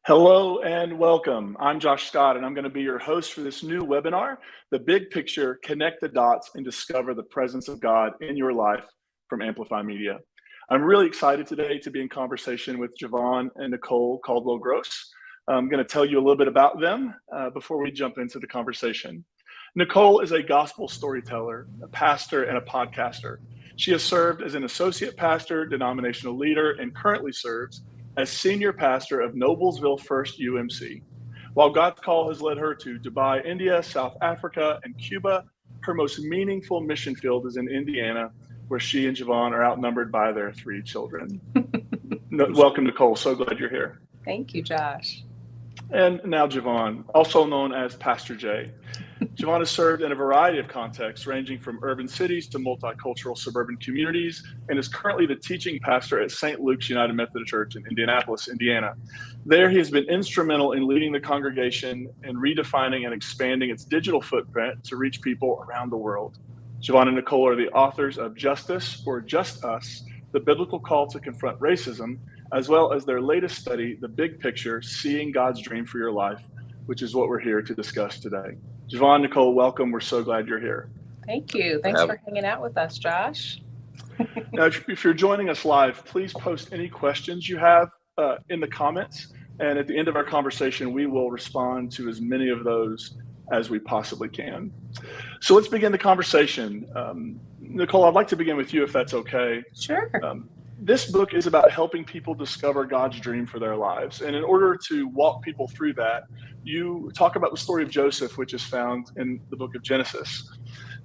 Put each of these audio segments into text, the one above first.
Hello and welcome. I'm Josh Scott, and I'm going to be your host for this new webinar, The Big Picture, Connect the Dots, and Discover the Presence of God in Your Life from Amplify Media. I'm really excited today to be in conversation with Jevon and Nicole Caldwell-Gross. I'm going to tell you a little bit about them before we jump into the conversation. Nicole is a gospel storyteller, a pastor, and a podcaster. She has served as an associate pastor, denominational leader, and currently serves as senior pastor of Noblesville First UMC. While God's call has led her to Dubai, India, South Africa, and Cuba, her most meaningful mission field is in Indiana, where she and Jevon are outnumbered by their 3 children. Welcome, Nicole. So glad you're here. Thank you, Josh. And now Jevon, also known as Pastor J. Jevon has served in a variety of contexts, ranging from urban cities to multicultural suburban communities, and is currently the teaching pastor at St. Luke's United Methodist Church in Indianapolis, Indiana. There, he has been instrumental in leading the congregation and redefining and expanding its digital footprint to reach people around the world. Jevon and Nicole are the authors of Justice, or Just Us, the biblical call to confront racism, as well as their latest study, The Big Picture, Seeing God's Dream for Your Life, which is what we're here to discuss today. Jevon, Nicole, welcome. We're so glad you're here. Thank you. Thanks for hanging out with us, Josh. Now, if you're joining us live, please post any questions you have in the comments. And at the end of our conversation, we will respond to as many of those as we possibly can. So let's begin the conversation. Nicole, I'd like to begin with you, if that's okay. Sure. This book is about helping people discover God's dream for their lives. And in order to walk people through that, you talk about the story of Joseph, which is found in the book of Genesis.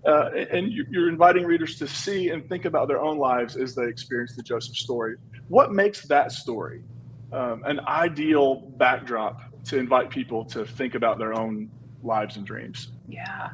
And you're inviting readers to see and think about their own lives as they experience the Joseph story. What makes that story an ideal backdrop to invite people to think about their own lives and dreams? Yeah.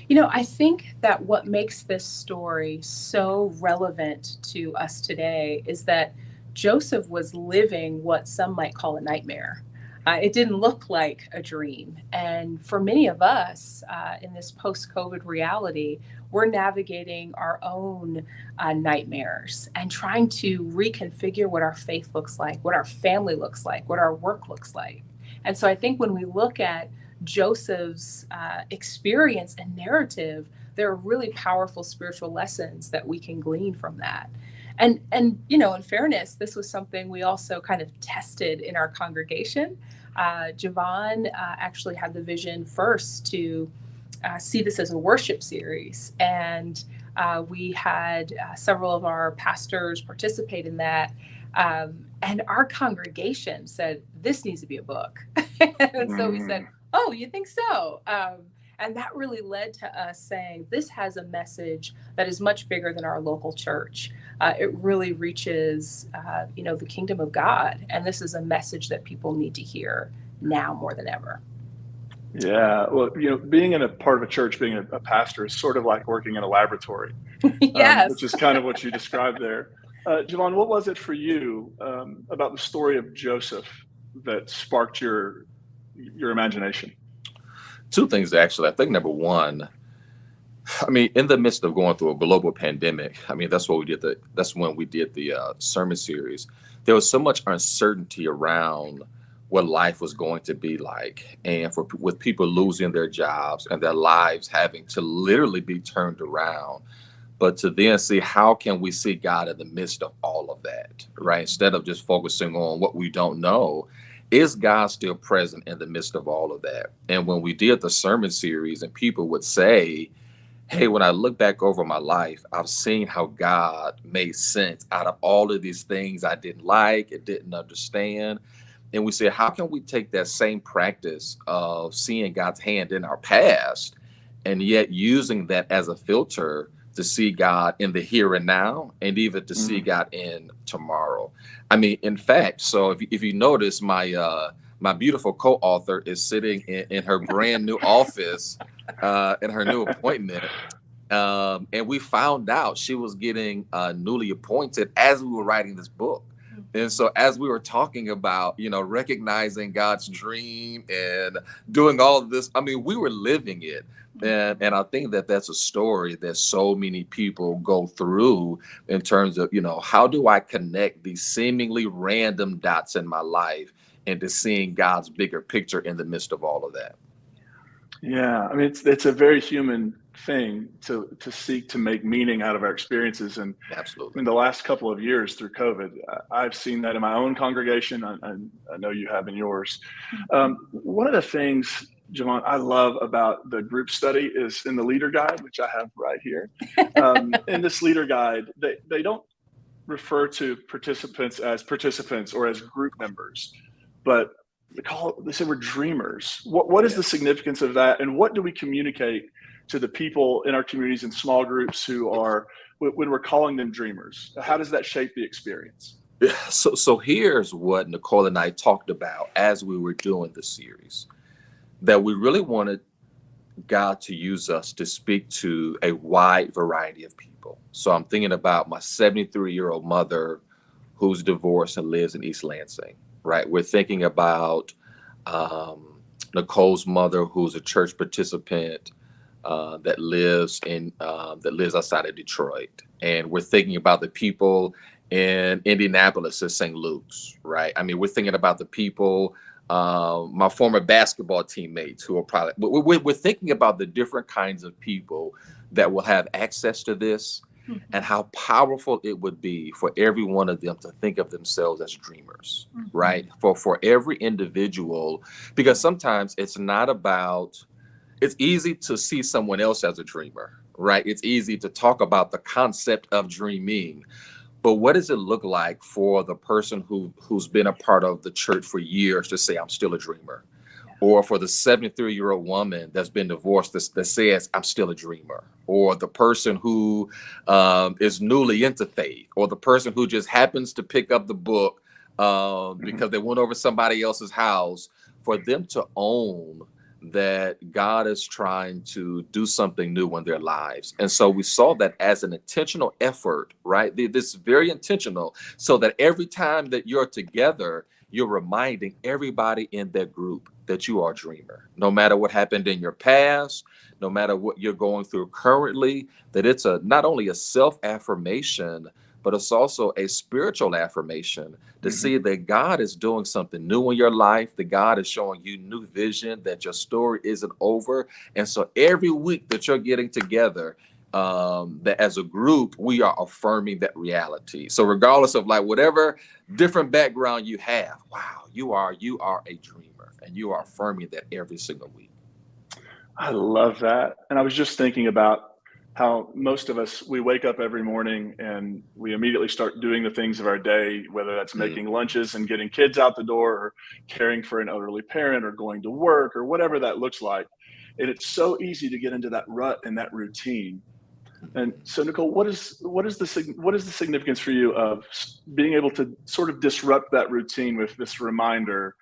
I think that what makes this story so relevant to us today is that Joseph was living what some might call a nightmare. It didn't look like a dream. And for many of us in this post-COVID reality, we're navigating our own nightmares and trying to reconfigure what our faith looks like, what our family looks like, what our work looks like. And so I think when we look at Joseph's experience and narrative, there are really powerful spiritual lessons that we can glean from that. And in fairness, this was something we also kind of tested in our congregation. Jevon actually had the vision first to see this as a worship series. And we had several of our pastors participate in that. And our congregation said, this needs to be a book. And so we said, oh, you think so? And that really led to us saying, this has a message that is much bigger than our local church. It really reaches, the kingdom of God. And this is a message that people need to hear now more than ever. Yeah. Well, being in a part of a church, being a pastor is sort of like working in a laboratory. Yes. Which is kind of what you described there. Jevon, what was it for you about the story of Joseph that sparked your imagination? 2 things, actually. I think number one, in the midst of going through a global pandemic, that's when we did the sermon series. There was so much uncertainty around what life was going to be like, and with people losing their jobs and their lives having to literally be turned around. But to then see, how can we see God in the midst of all of that, right? Instead of just focusing on what we don't know, is God still present in the midst of all of that? And when we did the sermon series and people would say, hey, when I look back over my life, I've seen how God made sense out of all of these things I didn't like, and didn't understand. And we said, how can we take that same practice of seeing God's hand in our past and yet using that as a filter to see God in the here and now, and even to see God in tomorrow? In fact, so if you notice, my beautiful co-author is sitting in her brand new office in her new appointment. And we found out she was getting newly appointed as we were writing this book. And so as we were talking about, recognizing God's dream and doing all of this, we were living it. And I think that's a story that so many people go through in terms of, how do I connect these seemingly random dots in my life into seeing God's bigger picture in the midst of all of that. Yeah, I mean, it's a very human thing to seek to make meaning out of our experiences. And Absolutely. in the last couple of years through COVID, I've seen that in my own congregation. I know you have in yours. One of the things, Jevon, I love about the group study is in the leader guide, which I have right here. In this leader guide, they don't refer to participants or as group members, but they say we're dreamers. What is the significance of that, and what do we communicate to the people in our communities and small groups who are, when we're calling them dreamers? How does that shape the experience? So here's what Nicole and I talked about as we were doing the series, that we really wanted God to use us to speak to a wide variety of people. So I'm thinking about my 73-year-old mother who's divorced and lives in East Lansing, right? We're thinking about Nicole's mother, who's a church participant that lives outside of Detroit. And we're thinking about the people in Indianapolis at St. Luke's, right? I mean, we're thinking about the people, my former basketball teammates who are probably, we're thinking about the different kinds of people that will have access to this, and how powerful it would be for every one of them to think of themselves as dreamers, right? For every individual, because sometimes it's easy to see someone else as a dreamer, right? It's easy to talk about the concept of dreaming, but what does it look like for the person who's been a part of the church for years to say, I'm still a dreamer? Or for the 73-year-old woman that's been divorced that says, I'm still a dreamer. Or the person who is newly into faith, or the person who just happens to pick up the book because they went over somebody else's house, for them to own that God is trying to do something new in their lives. And so we saw that as an intentional effort, right? This is very intentional, so that every time that you're together, you're reminding everybody in that group that you are a dreamer. No matter what happened in your past, no matter what you're going through currently, that it's not only a self-affirmation, but it's also a spiritual affirmation to see that God is doing something new in your life, that God is showing you new vision, that your story isn't over. And so every week that you're getting together, that as a group, we are affirming that reality. So regardless of like whatever different background you have, wow, you are a dreamer, and you are affirming that every single week. I love that. And I was just thinking about how most of us, we wake up every morning and we immediately start doing the things of our day, whether that's making lunches and getting kids out the door, or caring for an elderly parent, or going to work, or whatever that looks like. And it's so easy to get into that rut and that routine. And so, Nicole, what is the significance for you of being able to sort of disrupt that routine with this reminder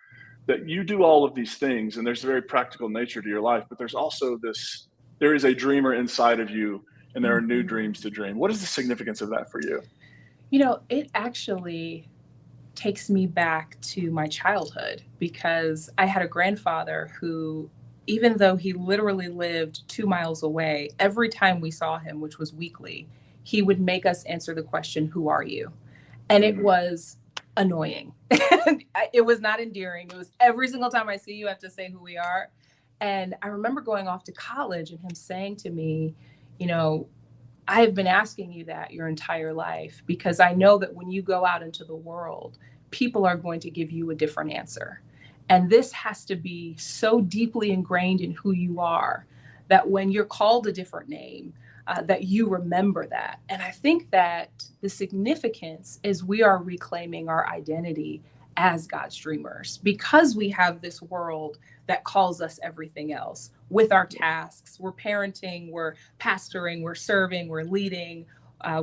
that you do all of these things, and there's a very practical nature to your life, but there's also there is a dreamer inside of you, and there are new dreams to dream. What is the significance of that for you? You know, it actually takes me back to my childhood, because I had a grandfather who, even though he literally lived 2 miles away, every time we saw him, which was weekly, he would make us answer the question, "Who are you?" And it was annoying. It was not endearing. It was every single time I see you, I have to say who we are. And I remember going off to college and him saying to me, you know, I have been asking you that your entire life, because I know that when you go out into the world, people are going to give you a different answer. And this has to be so deeply ingrained in who you are that when you're called a different name, that you remember that. And I think that the significance is we are reclaiming our identity as God's dreamers, because we have this world that calls us everything else with our tasks. We're parenting, we're pastoring, we're serving, we're leading,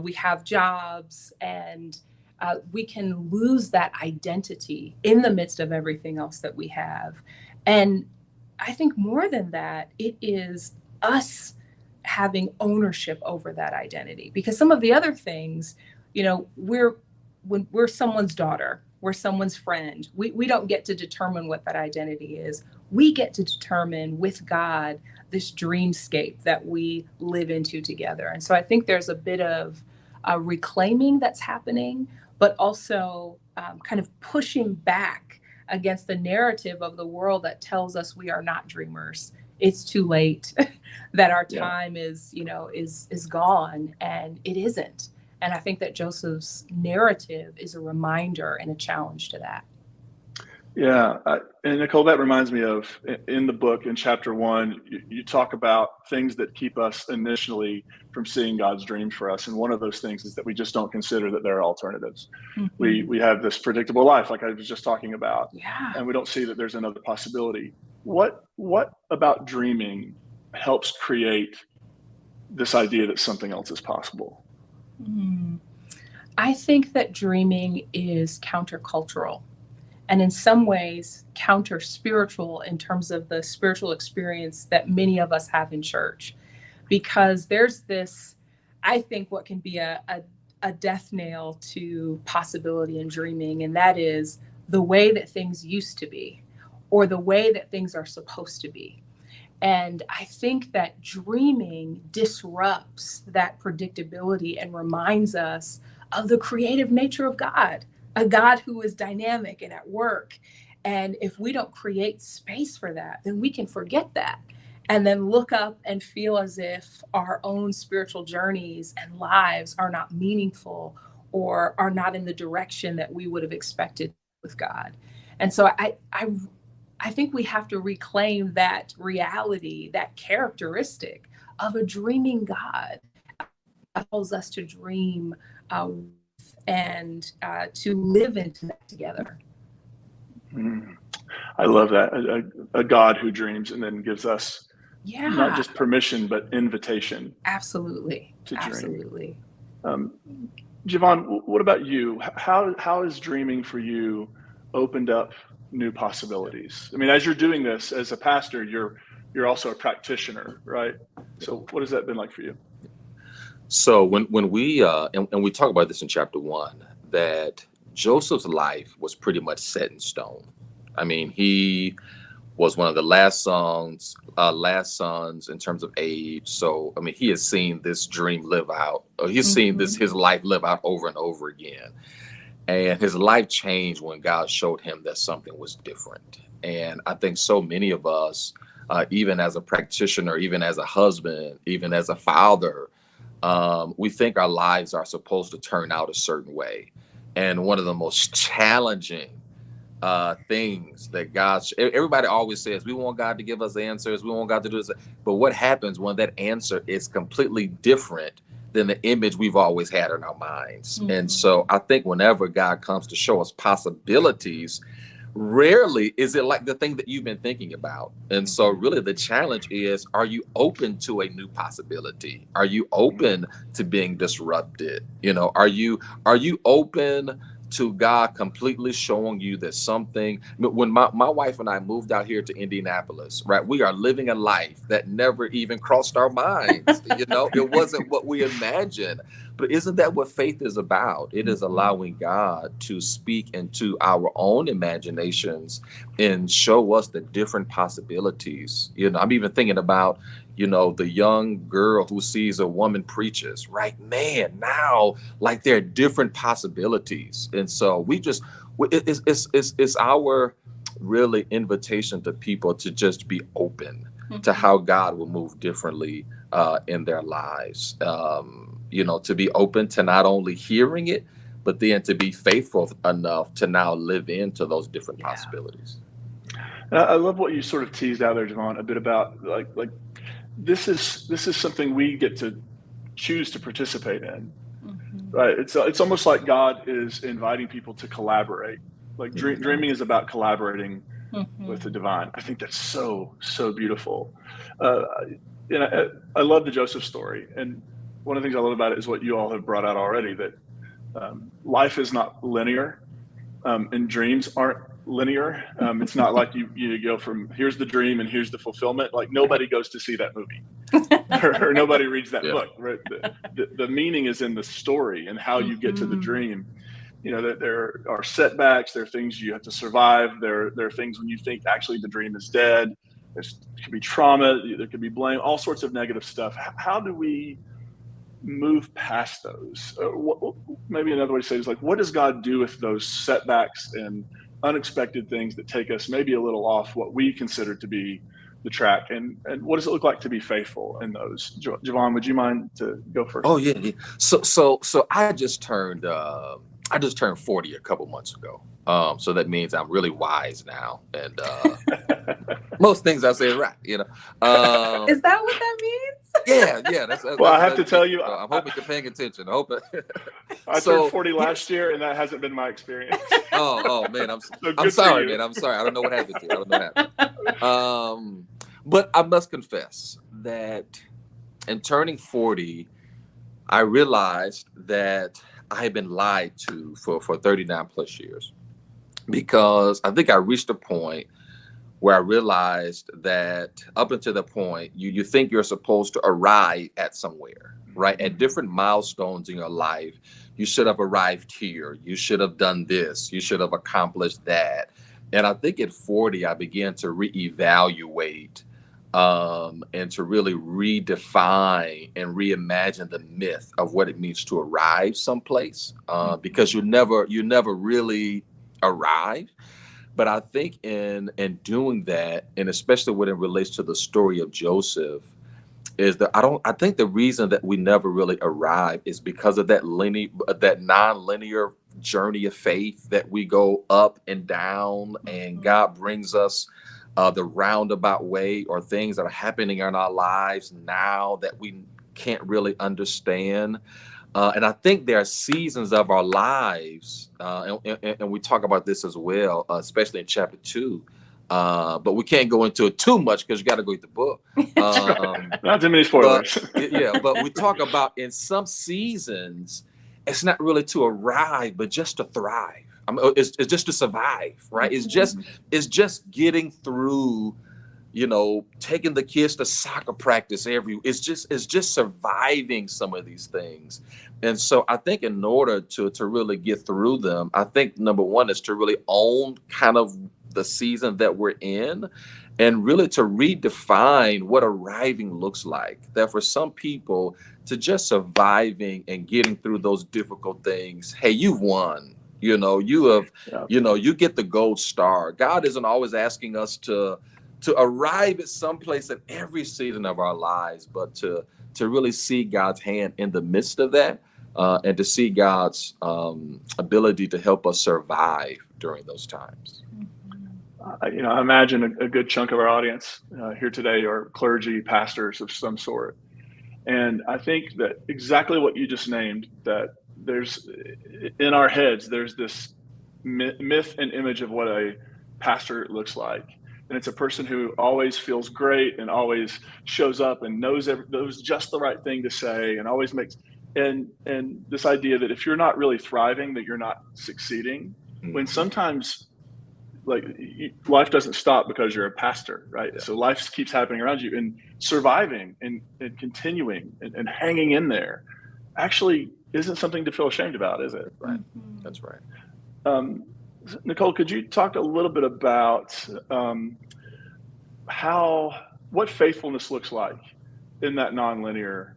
we have jobs, and we can lose that identity in the midst of everything else that we have. And I think more than that, it is us having ownership over that identity, because some of the other things, you know, when we're someone's daughter, we're someone's friend, we don't get to determine what that identity is. We get to determine with God this dreamscape that we live into together. And so I think there's a bit of reclaiming that's happening, but also kind of pushing back against the narrative of the world that tells us we are not dreamers. It's too late, that our time is gone, and it isn't. And I think that Joseph's narrative is a reminder and a challenge to that. Yeah. And Nicole, that reminds me of in the book in chapter 1, you talk about things that keep us initially from seeing God's dreams for us. And one of those things is that we just don't consider that there are alternatives. Mm-hmm. We have this predictable life, like I was just talking about, Yeah. and we don't see that there's another possibility. What about dreaming helps create this idea that something else is possible? I think that dreaming is countercultural, and in some ways counter spiritual in terms of the spiritual experience that many of us have in church, because there's this, I think, what can be a death nail to possibility and dreaming, and that is the way that things used to be, or the way that things are supposed to be. And I think that dreaming disrupts that predictability and reminds us of the creative nature of God, a God who is dynamic and at work. And if we don't create space for that, then we can forget that and then look up and feel as if our own spiritual journeys and lives are not meaningful or are not in the direction that we would have expected with God. And so I think we have to reclaim that reality, that characteristic of a dreaming God. It allows us to dream and to live into that together. I love that. A God who dreams and then gives us not just permission, but invitation. Absolutely. To dream. Absolutely. Jevon, what about you? How is dreaming for you opened up new possibilities? I mean, as you're doing this as a pastor, you're also a practitioner, right? So what has that been like for you? So when we and we talk about this in chapter 1, that Joseph's life was pretty much set in stone. I mean, he was one of the last sons in terms of age. So I mean, he has seen this dream live out. He's seen his life live out over and over again. And his life changed when God showed him that something was different. And I think so many of us, even as a practitioner, even as a husband, even as a father, we think our lives are supposed to turn out a certain way. And one of the most challenging things that everybody always says, we want God to give us answers, we want God to do this. But what happens when that answer is completely different than the image we've always had in our minds? And so I think whenever God comes to show us possibilities, rarely is it like the thing that you've been thinking about. And so really the challenge is, are you open to a new possibility? Are you open to being disrupted? Are you open to God completely showing you that something? When my wife and I moved out here to Indianapolis, right, we are living a life that never even crossed our minds. It wasn't what we imagined. But isn't that what faith is about? It is allowing God to speak into our own imaginations and show us the different possibilities. I'm even thinking about, the young girl who sees a woman preaches, right? Man, now like there are different possibilities. And so it's our really invitation to people to just be open to how God will move differently in their lives. To be open to not only hearing it, but then to be faithful enough to now live into those different possibilities. And I love what you sort of teased out there, Jevon, a bit about like this is something we get to choose to participate in, right? It's almost like God is inviting people to collaborate. Like dreaming is about collaborating with the divine. I think that's so beautiful. And I love the Joseph story, and one of the things I love about it is what you all have brought out already, that life is not linear, and dreams aren't linear. It's not like you go from here's the dream and here's the fulfillment. Like nobody goes to see that movie or nobody reads that book. Right? The meaning is in the story and how you get to the dream. That there are setbacks, there are things you have to survive, there are things when you think actually the dream is dead. There could be trauma, there could be blame, all sorts of negative stuff. How do we move past those? Maybe another way to say it is like, what does God do with those setbacks and unexpected things that take us maybe a little off what we consider to be the track, and what does it look like to be faithful in those? Jevon, would you mind to go first? Oh yeah, yeah. So I just turned 40 a couple months ago. So that means I'm really wise now, and most things I say are right. Is that what that means? Yeah. Well, I have to tell you, I'm hoping you're paying attention. I hope. I turned 40 last year, and that hasn't been my experience. Oh man, I'm So sorry, man. I'm sorry. I don't know what happened to you. I don't know what happened. But I must confess that in turning 40, I realized that I had been lied to for 39 plus years, because I think I reached a point where I realized that up until the point you think you're supposed to arrive at somewhere, right? At different milestones in your life, you should have arrived here. You should have done this. You should have accomplished that. And I think at 40, I began to reevaluate and to really redefine and reimagine the myth of what it means to arrive someplace, because you never really arrive. But I think in doing that, and especially when it relates to the story of Joseph, is that I think the reason that we never really arrive is because of that non-linear journey of faith, that we go up and down, and God brings us the roundabout way, or things that are happening in our lives now that we can't really understand. And I think there are seasons of our lives, and we talk about this as well, especially in chapter 2. But we can't go into it too much because you got to go read the book. Not too many spoilers. But we talk about in some seasons, it's not really to arrive, but just to thrive. I mean, it's just to survive, right? It's just getting through. Taking the kids to soccer practice it's just surviving some of these things. And so I think in order to really get through them, I think number one is to really own kind of the season that we're in, and really to redefine what arriving looks like. That for some people, to just surviving and getting through those difficult things, hey, you've won. You have, you get the gold star. God isn't always asking us to arrive at some place at every season of our lives, but to really see God's hand in the midst of that, and to see God's ability to help us survive during those times. I imagine a good chunk of our audience here today are clergy, pastors of some sort. And I think that exactly what you just named, that there's in our heads, there's this myth and image of what a pastor looks like. And it's a person who always feels great and always shows up and knows just the right thing to say, and always makes, and this idea that if you're not really thriving, that you're not succeeding. When sometimes life doesn't stop because you're a pastor, right? Yeah. So life keeps happening around you, and surviving and continuing and hanging in there actually isn't something to feel ashamed about, is it? Right. That's right. Nicole, could you talk a little bit about what faithfulness looks like in that nonlinear?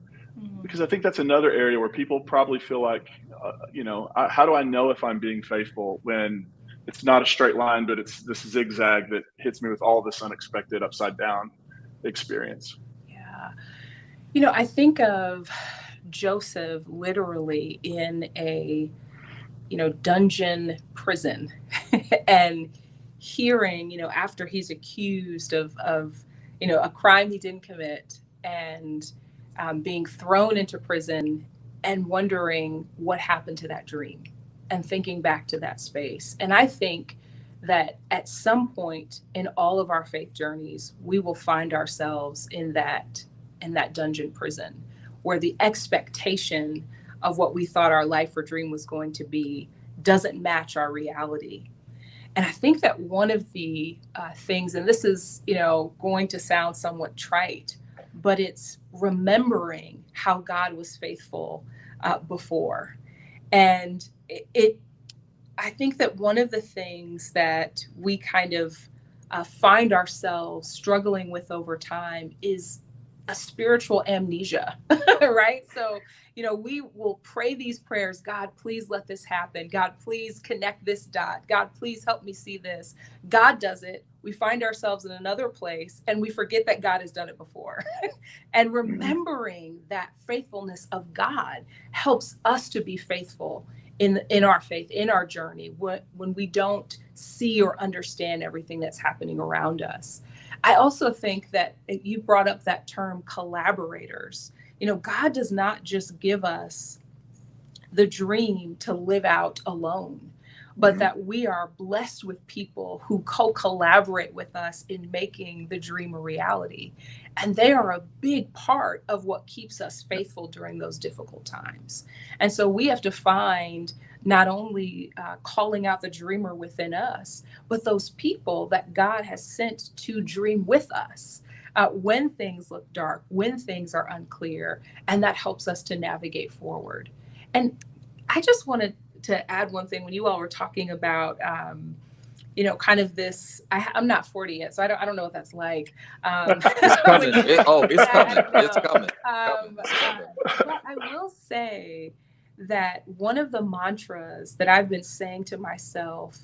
Because I think that's another area where people probably feel like, how do I know if I'm being faithful when it's not a straight line, but it's this zigzag that hits me with all this unexpected upside down experience? Yeah. I think of Joseph literally in a dungeon prison, and hearing, after he's accused of a crime he didn't commit, and being thrown into prison, and wondering what happened to that dream, and thinking back to that space. And I think that at some point in all of our faith journeys, we will find ourselves in that dungeon prison, where the expectation of what we thought our life or dream was going to be doesn't match our reality. And I think that one of the things, and this is, going to sound somewhat trite, but it's remembering how God was faithful before. And I think that one of the things that we kind of find ourselves struggling with over time is a spiritual amnesia, right? So, we will pray these prayers. God, please let this happen. God, please connect this dot. God, please help me see this. God does it. We find ourselves in another place and we forget that God has done it before. And remembering that faithfulness of God helps us to be faithful in our faith, in our journey, when we don't see or understand everything that's happening around us. I also think that you brought up that term collaborators. God does not just give us the dream to live out alone, but that we are blessed with people who co-collaborate with us in making the dream a reality. And they are a big part of what keeps us faithful during those difficult times. And so we have to find not only calling out the dreamer within us, but those people that God has sent to dream with us when things look dark, when things are unclear, and that helps us to navigate forward. And I just wanted to add one thing when you all were talking about, kind of this. I'm not 40 yet, so I don't know what that's like. It's coming. It's coming. It's coming. But I will say that one of the mantras that I've been saying to myself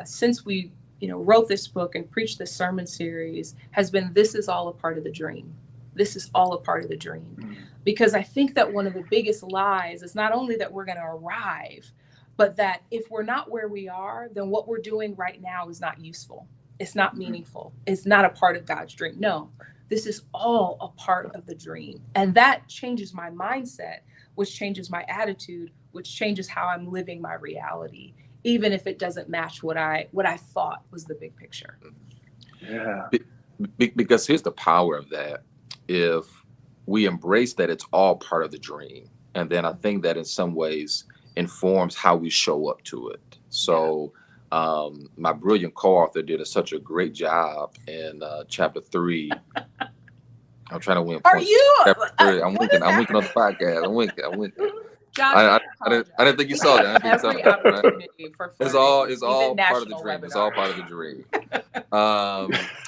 since we, wrote this book and preached this sermon series has been, this is all a part of the dream. This is all a part of the dream. Because I think that one of the biggest lies is not only that we're going to arrive, but that if we're not where we are, then what we're doing right now is not useful. It's not meaningful. It's not a part of God's dream. No, this is all a part of the dream. And that changes my mindset, which changes my attitude, which changes how I'm living my reality, even if it doesn't match what I thought was the big picture. Yeah. Because here's the power of that. If we embrace that it's all part of the dream, and then I think that in some ways informs how we show up to it. So my brilliant co-author did such a great job in chapter 3. I'm trying to win points. Are you? I'm winking on the podcast. I'm winking. Josh, I didn't think you saw that. Every opportunity for it's all part of the dream. It's all part of the dream.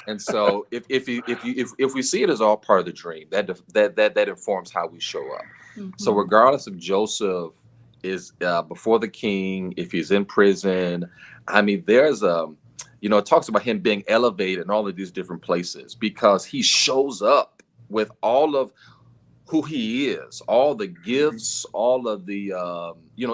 And so if we see it as all part of the dream, that informs how we show up. So regardless if Joseph is before the king, if he's in prison, I mean, there's it talks about him being elevated in all of these different places because he shows up with all of who he is, all the gifts, all of the,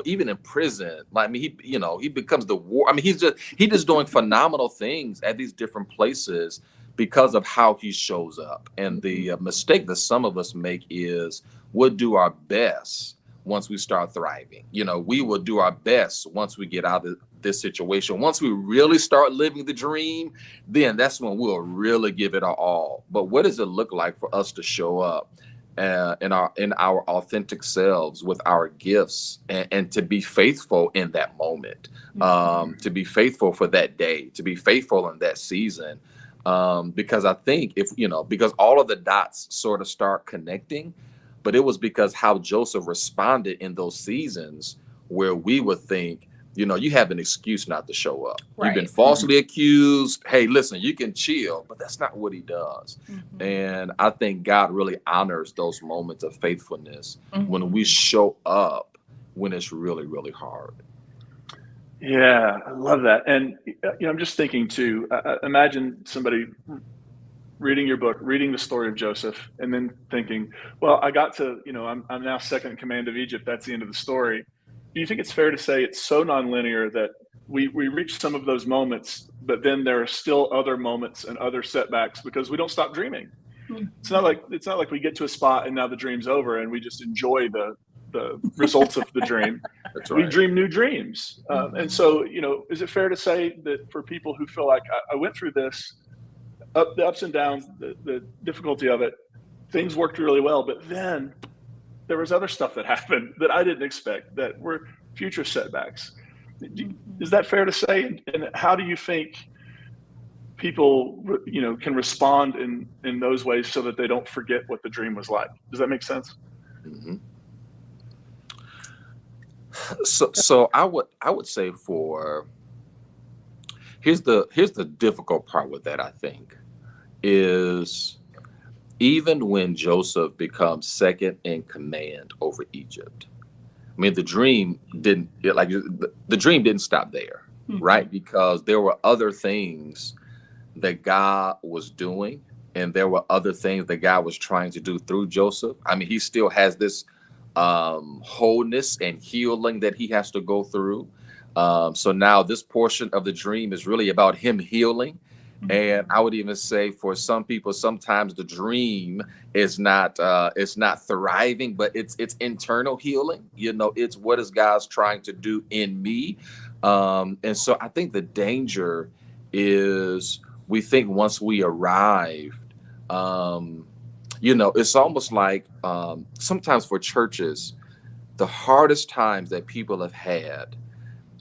even in prison, I mean, he becomes the war. I mean, he's just doing phenomenal things at these different places because of how he shows up. And the mistake that some of us make is we'll do our best once we start thriving. We will do our best once we get out of this situation. Once we really start living the dream, then that's when we'll really give it our all. But what does it look like for us to show up in our authentic selves with our gifts and to be faithful in that moment, to be faithful for that day, to be faithful in that season? Because I think because all of the dots sort of start connecting, but it was because how Joseph responded in those seasons where we would think, you have an excuse not to show up. Right. You've been falsely accused. Hey, listen, you can chill, but that's not what he does. And I think God really honors those moments of faithfulness when we show up when it's really, really hard. Yeah, I love that. And I'm just thinking too, imagine somebody reading your book, reading the story of Joseph, and then thinking, well, I got to, I'm now second in command of Egypt. That's the end of the story. Do you think it's fair to say it's so nonlinear that we reach some of those moments, but then there are still other moments and other setbacks because we don't stop dreaming? It's not like we get to a spot and now the dream's over and we just enjoy the results of the dream. That's right. We dream new dreams. And so, is it fair to say that for people who feel like I went through this, the ups and downs, the difficulty of it, things worked really well, but then there was other stuff that happened that I didn't expect that were future setbacks. Is that fair to say? And how do you think people, can respond in those ways so that they don't forget what the dream was like? Does that make sense? So I would say here's the difficult part with that, I think, is even when Joseph becomes second in command over Egypt. I mean, the dream didn't like the dream didn't stop there, right? Because there were other things that God was doing, and there were other things that God was trying to do through Joseph. I mean, he still has this wholeness and healing that he has to go through. So now this portion of the dream is really about him healing. And I would even say for some people, sometimes the dream is not it's not thriving, but it's internal healing. You know, it's what is God's trying to do in me. And so I think the danger is we think once we arrived, you know, it's almost like sometimes for churches, the hardest times that people have had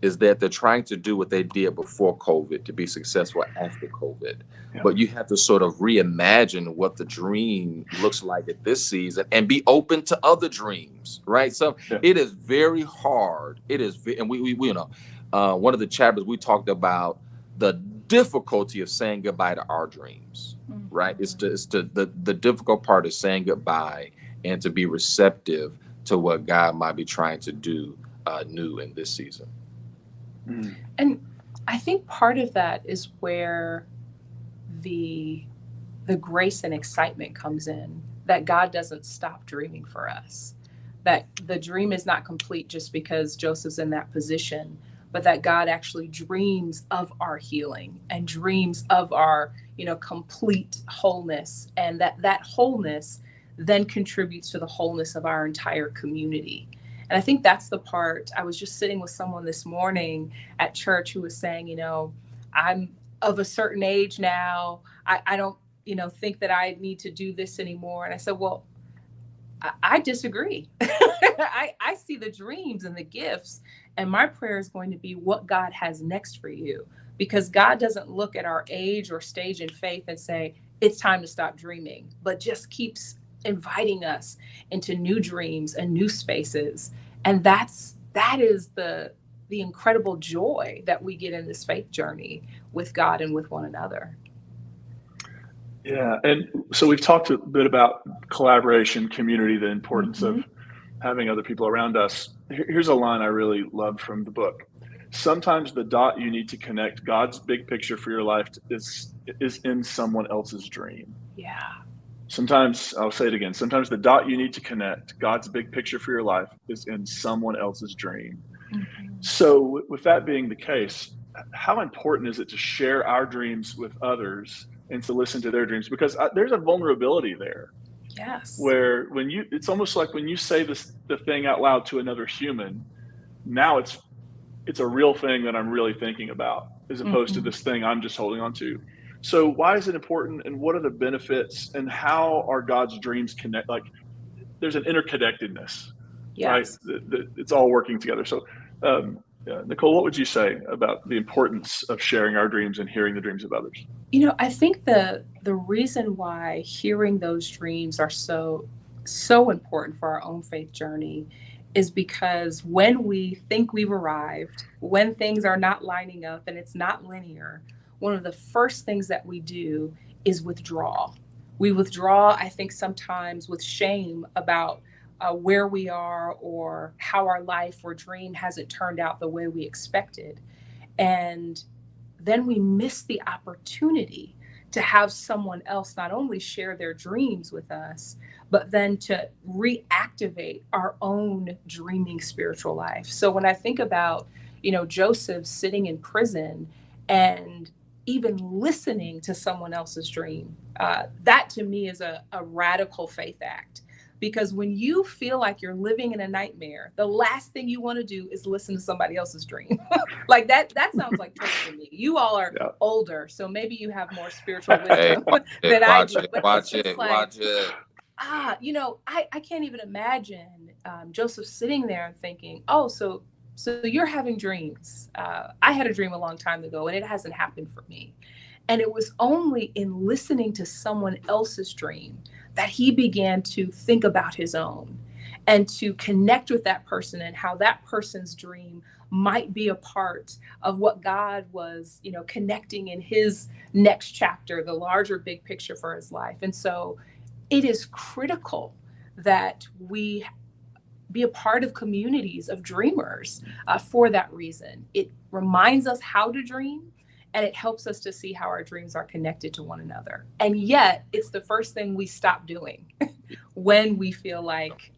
is that they're trying to do what they did before COVID to be successful after COVID. Yeah. But you have to sort of reimagine what the dream looks like at this season and be open to other dreams, right? So it is very hard. It is, and we you know, one of the chapters we talked about the difficulty of saying goodbye to our dreams, right? It's the difficult part of saying goodbye and to be receptive to what God might be trying to do new in this season. And I think part of that is where the grace and excitement comes in, that God doesn't stop dreaming for us, that the dream is not complete just because Joseph's in that position, but that God actually dreams of our healing and dreams of our, you know, complete wholeness, and that wholeness then contributes to the wholeness of our entire community. And I think that's the part. I was just sitting with someone this morning at church who was saying, you know, I'm of a certain age now. I don't, you know, think that I need to do this anymore. And I said, well, I disagree. I see the dreams and the gifts. And my prayer is going to be what God has next for you. Because God doesn't look at our age or stage in faith and say, it's time to stop dreaming, but just keeps inviting us into new dreams and new spaces. And that is the incredible joy that we get in this faith journey with God and with one another. Yeah. And so we've talked a bit about collaboration, community, the importance of having other people around us. Here's a line I really loved from the book. Sometimes the dot you need to connect God's big picture for your life is in someone else's dream. Yeah. Sometimes, I'll say it again, sometimes the dot you need to connect God's big picture for your life is in someone else's dream. So with that being the case, how important is it to share our dreams with others and to listen to their dreams? Because there's a vulnerability there. Yes. Where it's almost like when you say the thing out loud to another human, now it's a real thing that I'm really thinking about, as opposed to this thing I'm just holding on to. So why is it important, and what are the benefits, and how are God's dreams connect? Like, there's an interconnectedness, right? It's all working together. So, Nicole, what would you say about the importance of sharing our dreams and hearing the dreams of others? You know, I think the reason why hearing those dreams are so important for our own faith journey is because when we think we've arrived, when things are not lining up and it's not linear, one of the first things that we do is withdraw. We withdraw, I think, sometimes with shame about where we are or how our life or dream hasn't turned out the way we expected. And then we miss the opportunity to have someone else not only share their dreams with us, but then to reactivate our own dreaming spiritual life. So when I think about, you know, Joseph sitting in prison and even listening to someone else's dream, that to me is a radical faith act. Because when you feel like you're living in a nightmare, the last thing you want to do is listen to somebody else's dream. Like that sounds like church to me. You all are older, so maybe you have more spiritual wisdom than I do. But Watch it. You know, I can't even imagine Joseph sitting there and thinking, oh, so you're having dreams. I had a dream a long time ago, and it hasn't happened for me. And it was only in listening to someone else's dream that he began to think about his own and to connect with that person and how that person's dream might be a part of what God was, you know, connecting in his next chapter, the larger big picture for his life. And so it is critical that we be a part of communities of dreamers for that reason. It reminds us how to dream, and it helps us to see how our dreams are connected to one another. And yet, it's the first thing we stop doing when we feel like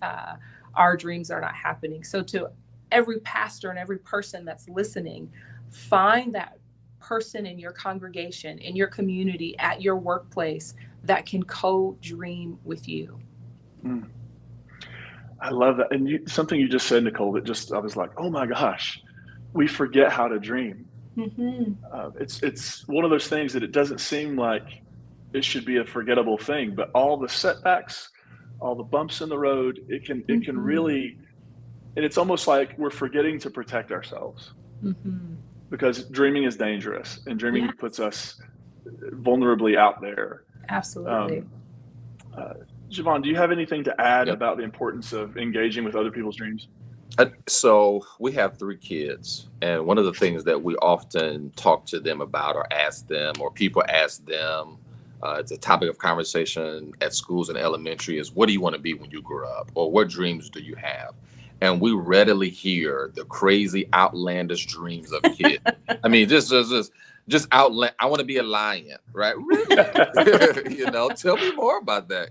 our dreams are not happening. So to every pastor and every person that's listening, find that person in your congregation, in your community, at your workplace that can co-dream with you. Mm. I love that. And something you just said, Nicole, that I was like, oh my gosh, we forget how to dream. Mm-hmm. It's one of those things that it doesn't seem like it should be a forgettable thing, but all the setbacks, all the bumps in the road, it can really, and it's almost like we're forgetting to protect ourselves because dreaming is dangerous and dreaming puts us vulnerably out there. Absolutely. Jevon, do you have anything to add about the importance of engaging with other people's dreams? So we have 3 kids, and one of the things that we often talk to them about or ask them, or people ask them, it's a topic of conversation at schools and elementary, is what do you want to be when you grow up, or what dreams do you have? And we readily hear the crazy, outlandish dreams of kids. I mean, just outland. I want to be a lion, right? Really? Tell me more about that.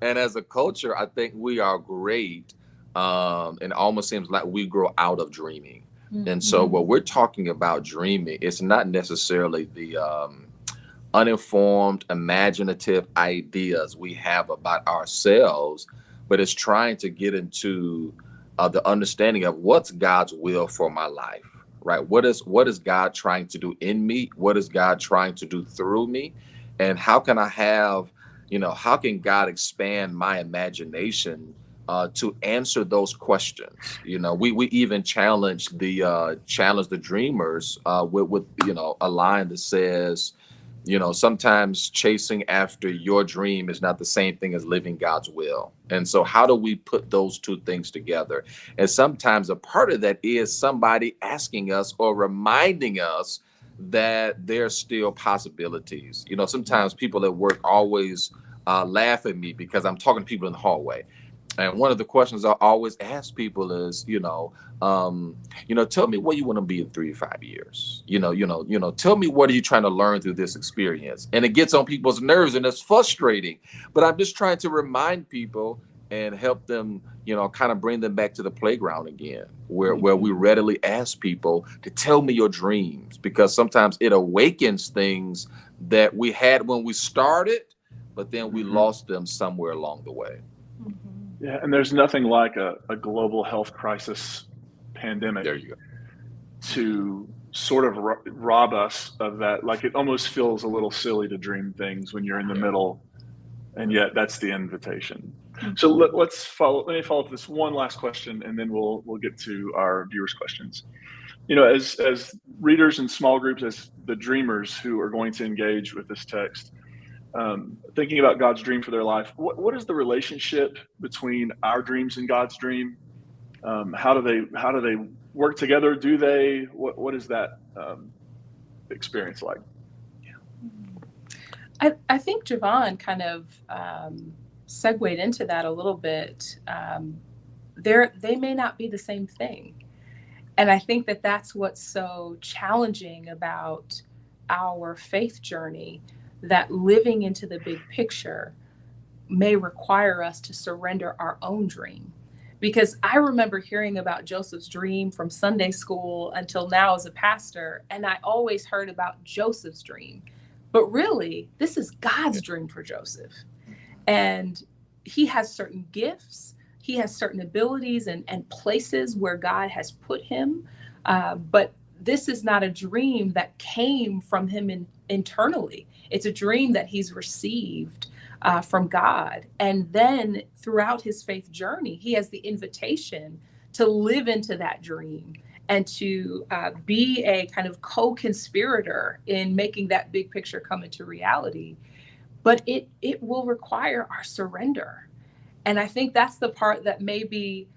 And as a culture, I think we are great. And it almost seems like we grow out of dreaming. And so what we're talking about dreaming, it's not necessarily the uninformed, imaginative ideas we have about ourselves, but it's trying to get into the understanding of what's God's will for my life, right? What is God trying to do in me? What is God trying to do through me? And how can I have, how can God expand my imagination to answer those questions? We even challenge the dreamers with a line that says, sometimes chasing after your dream is not the same thing as living God's will. And so how do we put those two things together? And sometimes a part of that is somebody asking us or reminding us that there's still possibilities. Sometimes people at work always laugh at me because I'm talking to people in the hallway. And one of the questions I always ask people is, tell me what you want to be in 3 to 5 years. Tell me what are you trying to learn through this experience? And it gets on people's nerves and it's frustrating. But I'm just trying to remind people and help them, kind of bring them back to the playground again, where we readily ask people to tell me your dreams, because sometimes it awakens things that we had when we started, but then we lost them somewhere along the way. Yeah, and there's nothing like a global health crisis pandemic There you go. to sort of rob us of that. Like, it almost feels a little silly to dream things when you're in the middle, and yet that's the invitation. So let me follow up with this one last question, and then we'll get to our viewers' questions. As readers in small groups, as the dreamers who are going to engage with this text, thinking about God's dream for their life, what is the relationship between our dreams and God's dream? How do they work together? Do they? What is that experience like? I think Jevon kind of segued into that a little bit. They may not be the same thing. And I think that that's what's so challenging about our faith journey, that living into the big picture may require us to surrender our own dream. Because I remember hearing about Joseph's dream from Sunday school until now as a pastor, and I always heard about Joseph's dream. But really, this is God's dream for Joseph. And he has certain gifts, he has certain abilities and places where God has put him. But this is not a dream that came from him internally. It's a dream that he's received from God. And then throughout his faith journey, he has the invitation to live into that dream and to be a kind of co-conspirator in making that big picture come into reality. But it will require our surrender. And I think that's the part that maybe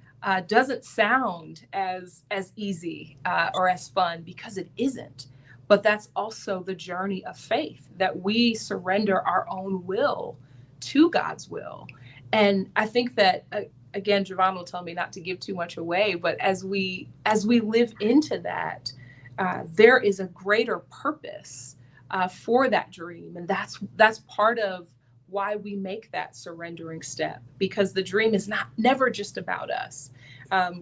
doesn't sound as easy or as fun, because it isn't. But that's also the journey of faith, that we surrender our own will to God's will. And I think that, again, Jevon will tell me not to give too much away, but as we live into that, there is a greater purpose for that dream. And that's part of why we make that surrendering step, because the dream is never just about us.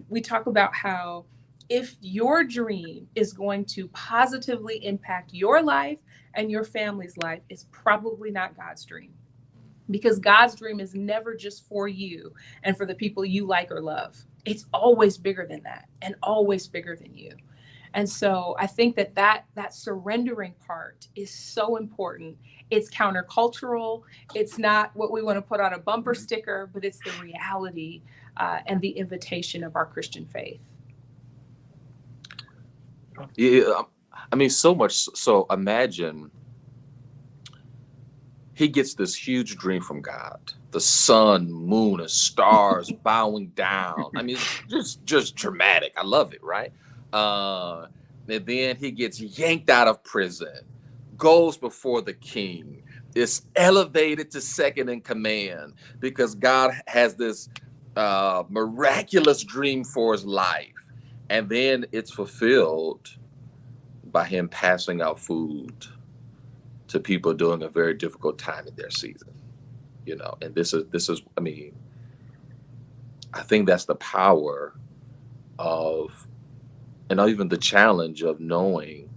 We talk about how if your dream is going to positively impact your life and your family's life, it's probably not God's dream, because God's dream is never just for you and for the people you like or love. It's always bigger than that and always bigger than you. And so I think that surrendering part is so important. It's countercultural. It's not what we want to put on a bumper sticker, but it's the reality and the invitation of our Christian faith. Yeah, I mean, so much. So imagine he gets this huge dream from God, the sun, moon, and stars bowing down. I mean, it's just dramatic. I love it, right? And then he gets yanked out of prison, goes before the king, is elevated to second in command because God has this miraculous dream for his life. And then it's fulfilled by him passing out food to people during a very difficult time in their season, and this is, I mean, I think that's the power of, and even the challenge of knowing,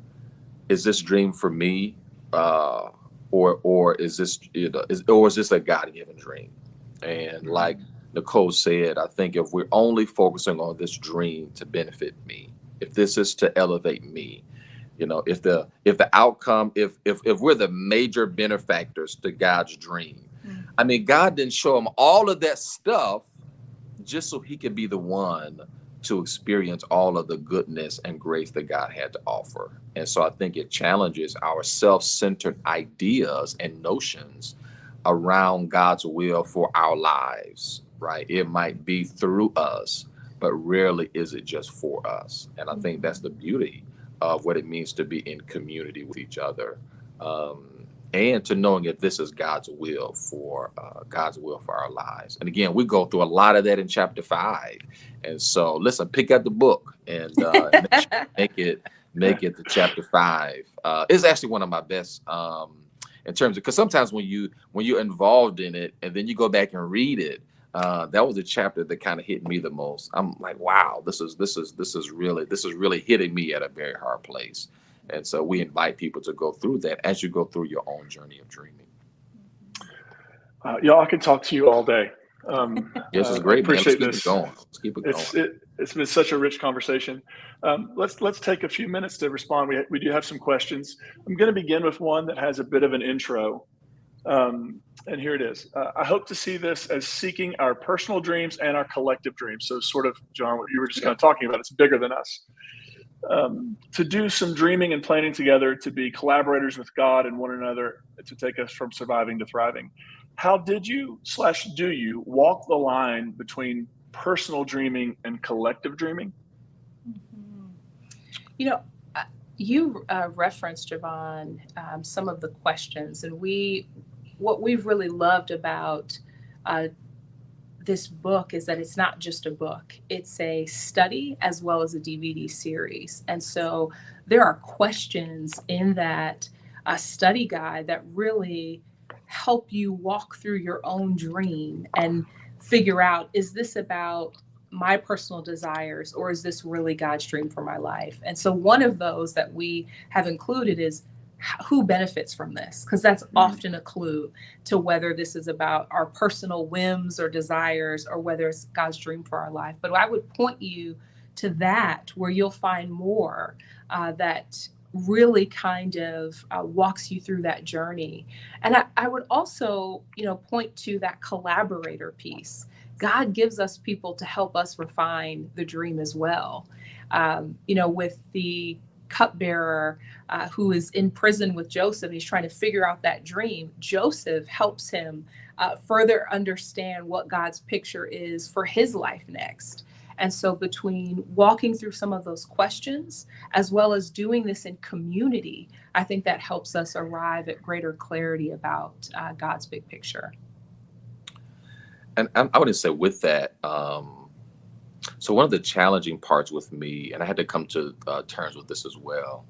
is this dream for me, or is this, is this a God-given dream? And like Nicole said, I think if we're only focusing on this dream to benefit me, if this is to elevate me, if the outcome, if we're the major benefactors to God's dream, I mean, God didn't show him all of that stuff just so he could be the one to experience all of the goodness and grace that God had to offer. And so I think it challenges our self-centered ideas and notions around God's will for our lives, right? It might be through us, but rarely is it just for us. And I think that's the beauty of what it means to be in community with each other, and to knowing if this is God's will for our lives. And again, we go through a lot of that in chapter 5. And so, listen, pick up the book and make it to chapter 5. It's actually one of my best in terms of, because sometimes when you're involved in it and then you go back and read it, that was a chapter that kind of hit me the most. I'm like, wow, this is really hitting me at a very hard place. And so we invite people to go through that as you go through your own journey of dreaming. Y'all, I could talk to you all day. This is great. Appreciate man. this. Let's keep it going. It's been such a rich conversation. Let's take a few minutes to respond. We do have some questions. I'm going to begin with one that has a bit of an intro. And here it is. I hope to see this as seeking our personal dreams and our collective dreams. So sort of, John, what you were just kind of talking about, it's bigger than us. To do some dreaming and planning together, to be collaborators with God and one another, to take us from surviving to thriving. How did you / do you walk the line between personal dreaming and collective dreaming? You referenced, Jevon, some of the questions, and what we've really loved about this book is that it's not just a book. It's a study as well as a DVD series. And so there are questions in that study guide that really help you walk through your own dream and figure out, is this about my personal desires, or is this really God's dream for my life? And so one of those that we have included is, who benefits from this? Because that's often a clue to whether this is about our personal whims or desires, or whether it's God's dream for our life. But I would point you to that, where you'll find more that really kind of walks you through that journey. And I would also, point to that collaborator piece. God gives us people to help us refine the dream as well. With the cupbearer who is in prison with Joseph, he's trying to figure out that dream. Joseph helps him further understand what God's picture is for his life next. And so between walking through some of those questions, as well as doing this in community, I think that helps us arrive at greater clarity about God's big picture. and I would say with that, so one of the challenging parts with me, and I had to come to terms with this as well,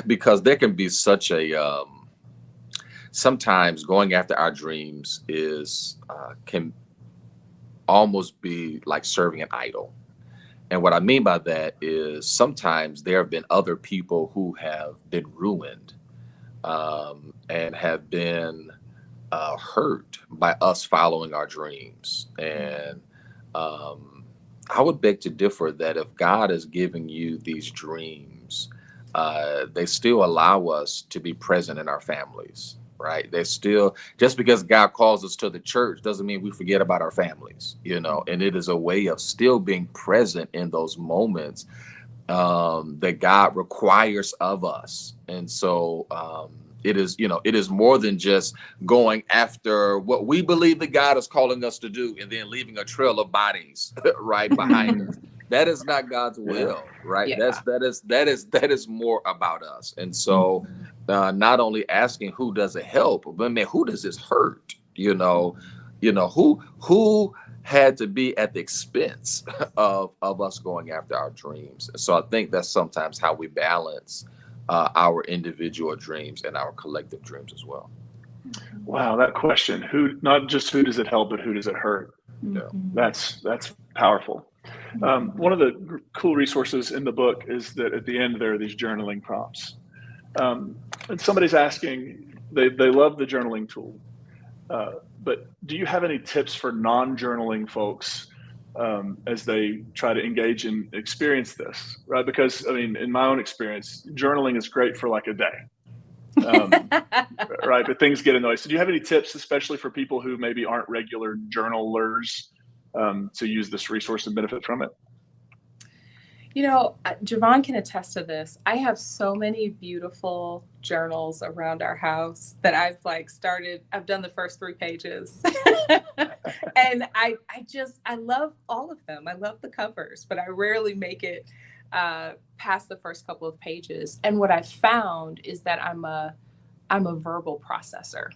because there can be such a sometimes going after our dreams is can almost be like serving an idol. And what I mean by that is sometimes there have been other people who have been ruined and have been hurt by us following our dreams. And I would beg to differ that if God is giving you these dreams, they still allow us to be present in our families, right? They still, just because God calls us to the church doesn't mean we forget about our families, and it is a way of still being present in those moments that God requires of us. And so it is more than just going after what we believe that God is calling us to do and then leaving a trail of bodies right behind us. That is not God's will, right? Yeah. That is more about us. And so not only asking who does it help, but man, who does this hurt? Who had to be at the expense of us going after our dreams. So I think that's sometimes how we balance our individual dreams and our collective dreams as well. Wow, that question, not just who does it help, but who does it hurt? Yeah. That's powerful. One of the cool resources in the book is that at the end there are these journaling prompts. And somebody's asking, they love the journaling tool, but do you have any tips for non-journaling folks as they try to engage and experience this, right? Because, I mean, in my own experience, journaling is great for like a day, right? But things get in the way. So do you have any tips, especially for people who maybe aren't regular journalers, to use this resource and benefit from it? Jevon can attest to this. I have so many beautiful journals around our house that I've I've done the first 3 pages and I love all of them. I love the covers, but I rarely make it past the first couple of pages. And what I found is that I'm a verbal processor.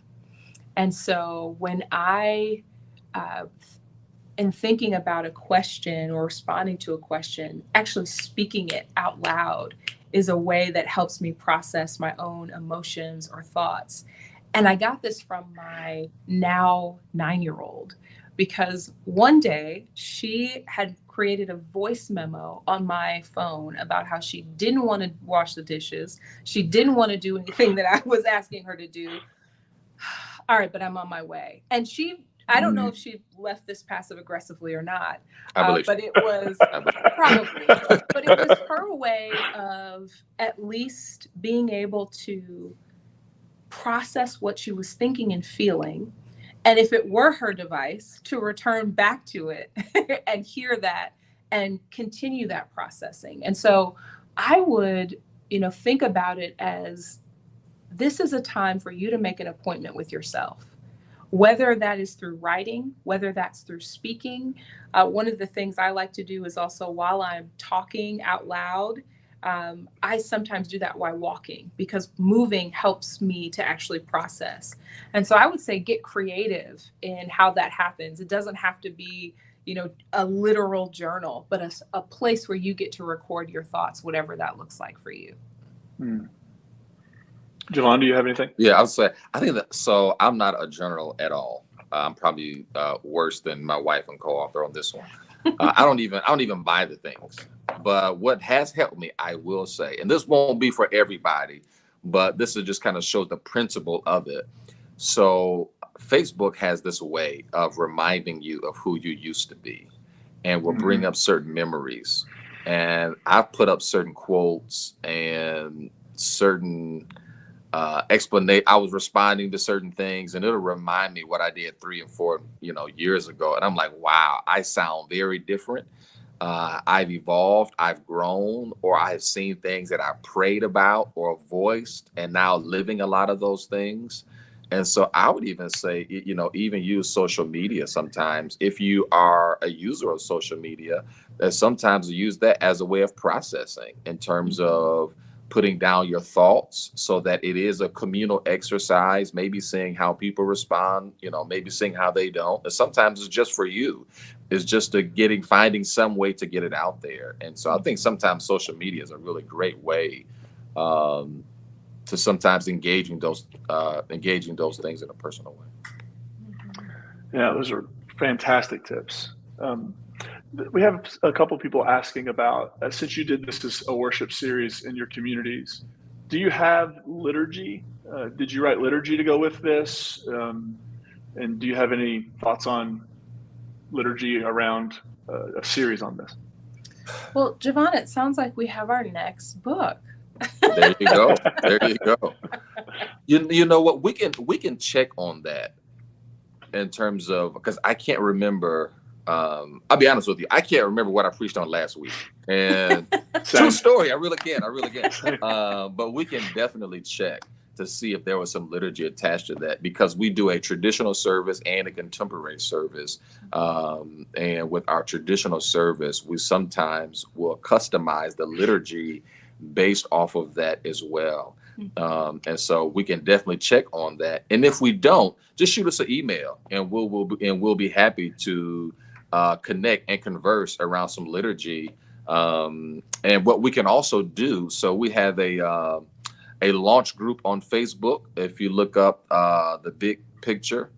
And so when I and thinking about a question or responding to a question, actually speaking it out loud is a way that helps me process my own emotions or thoughts. And I got this from my now 9-year-old, because one day she had created a voice memo on my phone about how she didn't want to wash the dishes. She didn't want to do anything that I was asking her to do. All right, but I'm on my way. And I don't know if she left this passive aggressively or not, but it was probably, but it was her way of at least being able to process what she was thinking and feeling. And if it were her device, to return back to it and hear that and continue that processing. And so I would, think about it as this is a time for you to make an appointment with yourself. Whether that is through writing, whether that's through speaking. One of the things I like to do is also, while I'm talking out loud, I sometimes do that while walking, because moving helps me to actually process. And so I would say get creative in how that happens. It doesn't have to be, a literal journal, but a place where you get to record your thoughts, whatever that looks like for you. Jevon, do you have anything? Yeah, I think that, so I'm not a journal at all. I'm probably worse than my wife and co-author on this one. I don't even buy the things. But what has helped me, I will say, and this won't be for everybody, but this is just kind of shows the principle of it. So Facebook has this way of reminding you of who you used to be, and will bring up certain memories. And I've put up certain quotes and certain explanation. I was responding to certain things, and it'll remind me what I did 3 and 4, years ago. And I'm like, wow, I sound very different. I've evolved, I've grown, or I've seen things that I prayed about or voiced, and now living a lot of those things. And so I would even say, even use social media sometimes. If you are a user of social media, that sometimes use that as a way of processing in terms of putting down your thoughts so that it is a communal exercise, maybe seeing how people respond, maybe seeing how they don't. And sometimes it's just for you. It's just finding some way to get it out there. And so I think sometimes social media is a really great way to sometimes engaging those things in a personal way. Yeah, those are fantastic tips. We have a couple people asking about, since you did this as a worship series in your communities, do you have liturgy? Did you write liturgy to go with this? And do you have any thoughts on liturgy around a series on this? Well, Jevon, it sounds like we have our next book. There you go. There you go. You know what? We can check on that in terms of, because I can't remember. I'll be honest with you. I can't remember what I preached on last week. And true story. I really can't. But we can definitely check to see if there was some liturgy attached to that, because we do a traditional service and a contemporary service. And with our traditional service, we sometimes will customize the liturgy based off of that as well. And so we can definitely check on that. And if we don't, just shoot us an email, and we'll be happy to connect and converse around some liturgy. And what we can also do, so we have a launch group on Facebook. If you look up the big picture,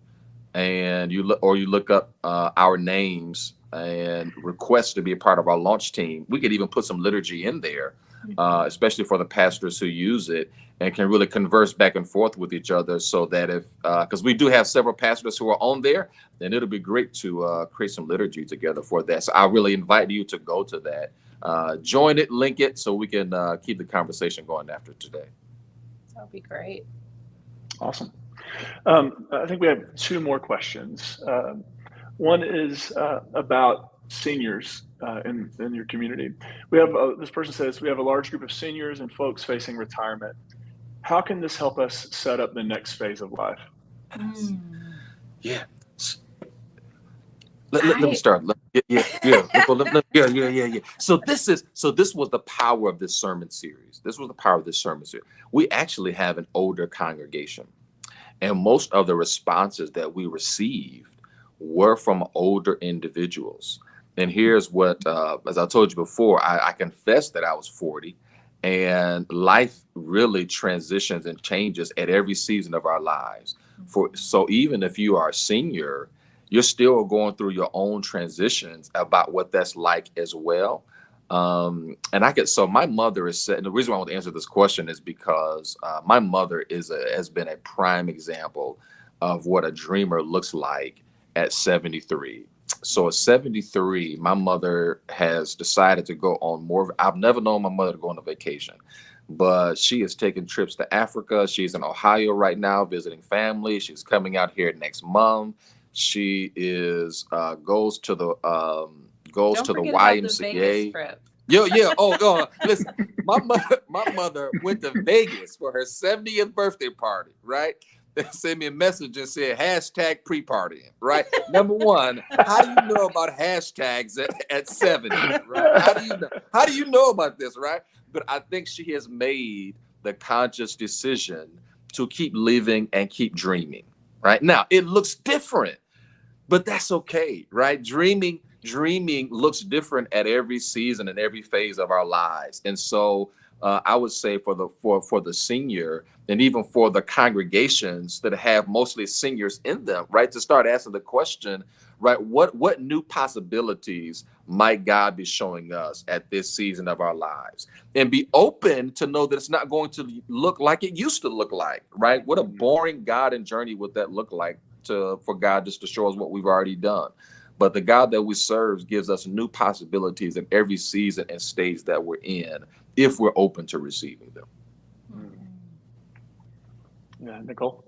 and you look up our names and request to be a part of our launch team, we could even put some liturgy in there, especially for the pastors who use it, and can really converse back and forth with each other, so that because we do have several pastors who are on there, then it'll be great to create some liturgy together for that. So I really invite you to go to that, join it, link it, so we can keep the conversation going after today. That'll be great. Awesome. I think we have two more questions. One is about seniors in your community. We have this person says, we have a large group of seniors and folks facing retirement. How can this help us set up the next phase of life? Yeah. Let me start. Yeah. So this was the power of this sermon series. We actually have an older congregation, and most of the responses that we received were from older individuals. And here's what, as I told you before, I confessed that I was 40, and life really transitions and changes at every season of our lives. So even if you are a senior, you're still going through your own transitions about what that's like as well. So my mother is, and the reason why I want to answer this question is because my mother has been a prime example of what a dreamer looks like at 73. So at 73, my mother has decided to go on more. I've never known my mother to go on a vacation, but she is taking trips to Africa. She's in Ohio right now visiting family. She's coming out here next month. She goes to the YMCA. Yeah. Oh, listen, my mother went to Vegas for her 70th birthday party, right? They sent me a message and said hashtag pre-partying, right? Number one, how do you know about hashtags at 70, right? How do you know about this, right? But I think she has made the conscious decision to keep living and keep dreaming, right? Now, it looks different, but that's okay, right? Dreaming looks different at every season and every phase of our lives. And so I would say for the senior, and even for the congregations that have mostly seniors in them, right, to start asking the question, right, what new possibilities might God be showing us at this season of our lives? And be open to know that it's not going to look like it used to look like, right? What a boring God and journey would that look like for God just to show us what we've already done. But the God that we serve gives us new possibilities in every season and stage that we're in, if we're open to receiving them. Yeah, Nicole?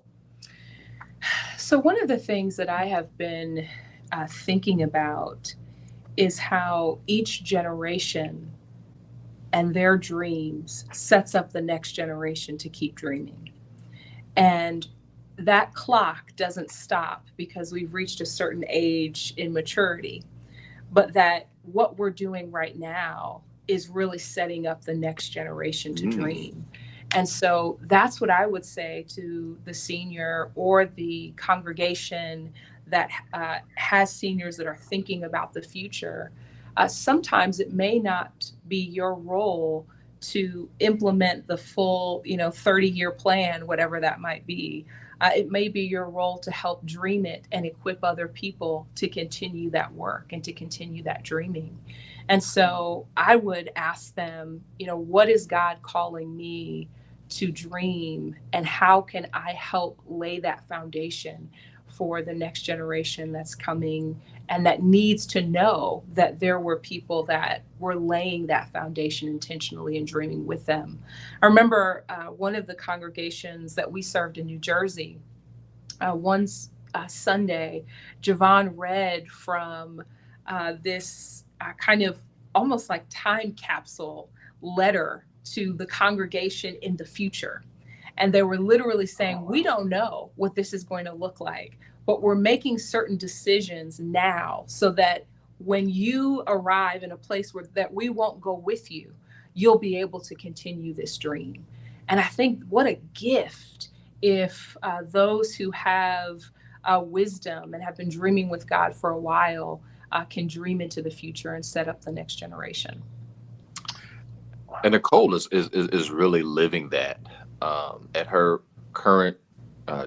So one of the things that I have been thinking about is how each generation and their dreams sets up the next generation to keep dreaming. And that clock doesn't stop because we've reached a certain age in maturity, but that what we're doing right now is really setting up the next generation to dream. And so that's what I would say to the senior or the congregation that has seniors that are thinking about the future. Sometimes it may not be your role to implement the full, 30-year plan, whatever that might be. It may be your role to help dream it and equip other people to continue that work and to continue that dreaming. And so I would ask them, what is God calling me to dream, and how can I help lay that foundation for the next generation that's coming and that needs to know that there were people that were laying that foundation intentionally and dreaming with them. I remember one of the congregations that we served in New Jersey, one Sunday, Jevon read from this kind of almost like time capsule letter to the congregation in the future. And they were literally saying, we don't know what this is going to look like, but we're making certain decisions now so that when you arrive in a place where that we won't go with you, you'll be able to continue this dream. And I think what a gift if those who have wisdom and have been dreaming with God for a while can dream into the future and set up the next generation. And Nicole is really living that. At her current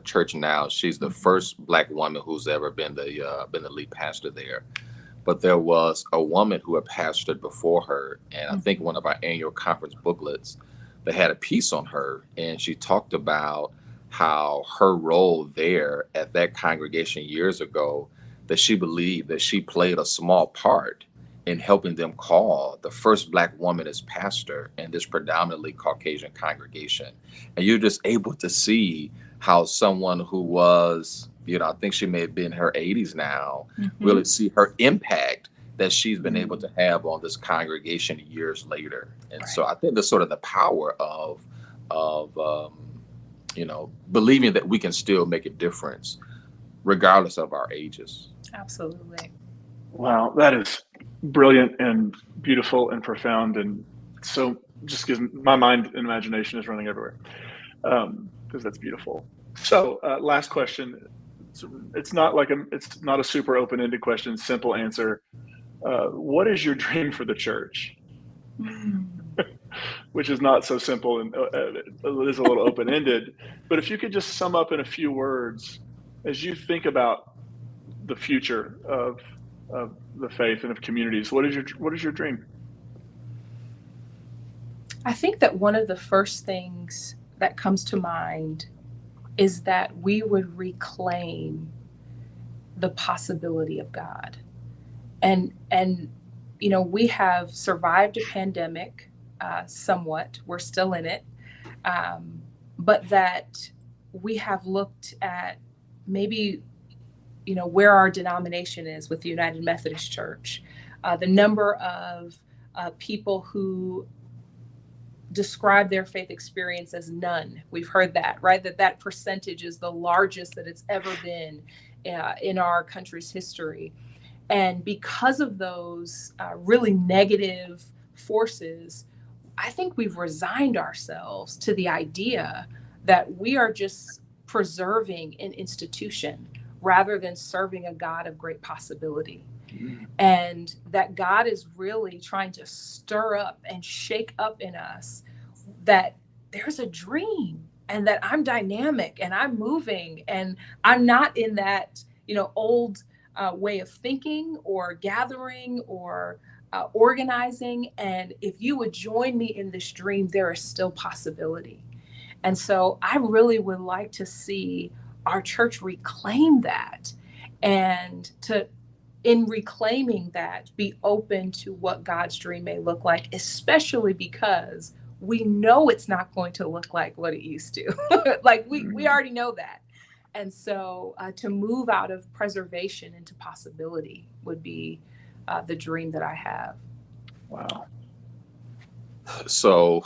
church now, she's the first Black woman who's ever been the lead pastor there. But there was a woman who had pastored before her, and I think one of our annual conference booklets, they had a piece on her, and she talked about how her role there at that congregation years ago, that she believed that she played a small part in helping them call the first Black woman as pastor in this predominantly Caucasian congregation. And you're just able to see how someone who was, I think she may have been in her 80s now, really see her impact that she's been able to have on this congregation years later. And so I think that's sort of the power of believing that we can still make a difference regardless of our ages. Absolutely. Wow, that is brilliant and beautiful and profound, and so just gives my mind and imagination is running everywhere because that's beautiful. So last question. It's not a super open-ended question. Simple answer. What is your dream for the church? Which is not so simple and it is a little open-ended. But if you could just sum up in a few words as you think about the future of the faith and of communities, what is your dream? I think that one of the first things that comes to mind is that we would reclaim the possibility of God. And we have survived a pandemic somewhat. We're still in it. But that we have looked at maybe where our denomination is with the United Methodist Church, the number of people who describe their faith experience as none. We've heard that, right? That percentage is the largest that it's ever been in our country's history. And because of those really negative forces, I think we've resigned ourselves to the idea that we are just preserving an institution rather than serving a God of great possibility. And that God is really trying to stir up and shake up in us that there's a dream and that I'm dynamic and I'm moving and I'm not in that, old way of thinking or gathering or organizing. And if you would join me in this dream, there is still possibility. And so I really would like to see our church reclaim that, and in reclaiming that, be open to what God's dream may look like, especially because we know it's not going to look like what it used to. Like we already know that. And so to move out of preservation into possibility would be the dream that I have. Wow. So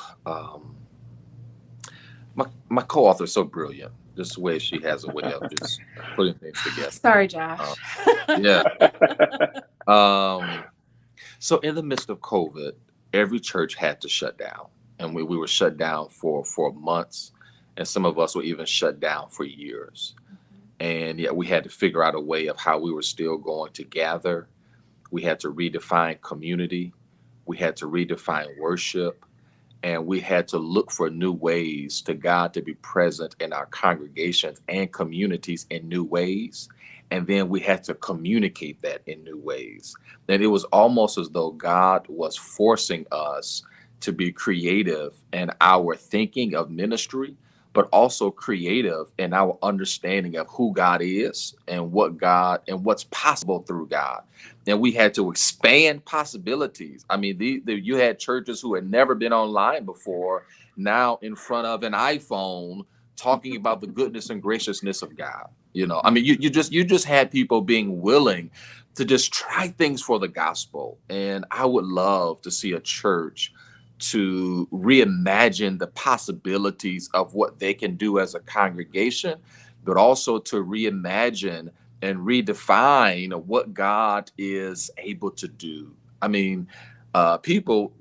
my co-author is so brilliant. Just the way she has a way of just putting things together. Sorry, Josh. Yeah. So in the midst of COVID, every church had to shut down. And we were shut down for months. And some of us were even shut down for years. And yet we had to figure out a way of how we were still going to gather. We had to redefine community. We had to redefine worship. And we had to look for new ways to God to be present in our congregations and communities in new ways. And then we had to communicate that in new ways. And it was almost as though God was forcing us to be creative in our thinking of ministry, but also creative in our understanding of who God is and what's possible through God. And we had to expand possibilities. I mean, you had churches who had never been online before, now in front of an iPhone talking about the goodness and graciousness of God. I mean, you just had people being willing to just try things for the gospel. And I would love to see a church to reimagine the possibilities of what they can do as a congregation, but also to reimagine and redefine what God is able to do. I mean, people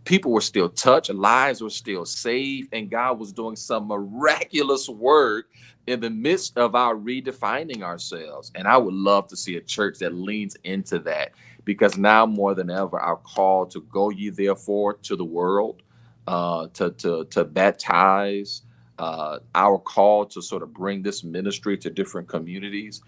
were still touched, lives were still saved, and God was doing some miraculous work in the midst of our redefining ourselves. And I would love to see a church that leans into that, because now more than ever, our call to go ye therefore to the world, to baptize, our call to sort of bring this ministry to different communities.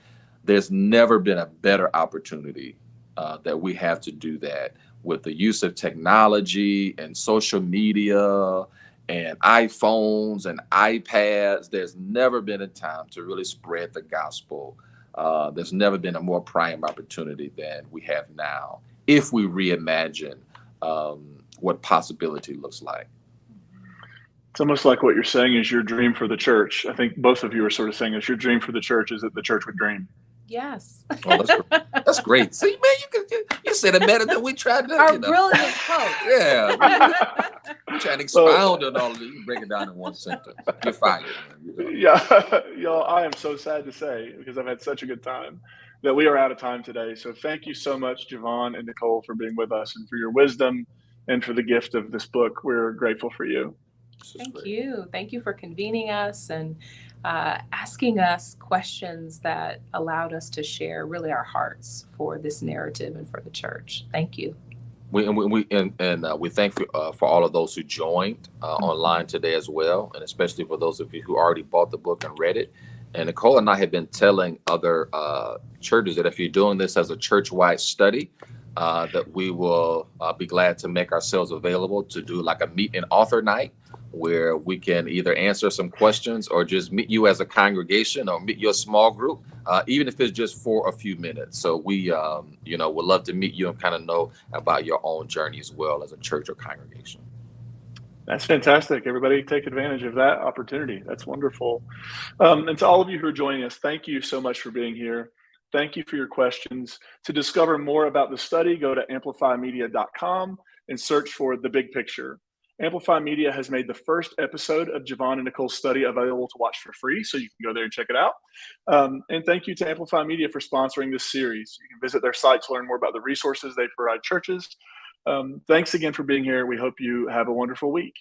There's never been a better opportunity that we have to do that with the use of technology and social media and iPhones and iPads. There's never been a time to really spread the gospel. There's never been a more prime opportunity than we have now, if we reimagine what possibility looks like. It's almost like what you're saying is your dream for the church. I think both of you are sort of saying is your dream for the church is that the church would dream. Yes. Oh, that's great. That's great. See, man, you said it better than we tried to. Our brilliant quote. Yeah. We're trying to expound on all of it. You break it down in one sentence. You're fired. Yeah, y'all, I am so sad to say, because I've had such a good time, that we are out of time today. So thank you so much, Jevon and Nicole, for being with us and for your wisdom and for the gift of this book. We're grateful for you. Thank you. Thank you for convening us and asking us questions that allowed us to share really our hearts for this narrative and for the church. Thank you. We thank you for all of those who joined online today as well, and especially for those of you who already bought the book and read it. And Nicole and I have been telling other churches that if you're doing this as a church-wide study, that we will be glad to make ourselves available to do like a meet and author night, where we can either answer some questions or just meet you as a congregation or meet your small group, even if it's just for a few minutes. So we, would love to meet you and kind of know about your own journey as well as a church or congregation. That's fantastic. Everybody take advantage of that opportunity. That's wonderful. And to all of you who are joining us, thank you so much for being here. Thank you for your questions. To discover more about the study, go to amplifymedia.com and search for The Big Picture. Amplify Media has made the first episode of Jevon and Nicole's study available to watch for free, so you can go there and check it out. And thank you to Amplify Media for sponsoring this series. You can visit their site to learn more about the resources they provide churches. Thanks again for being here. We hope you have a wonderful week.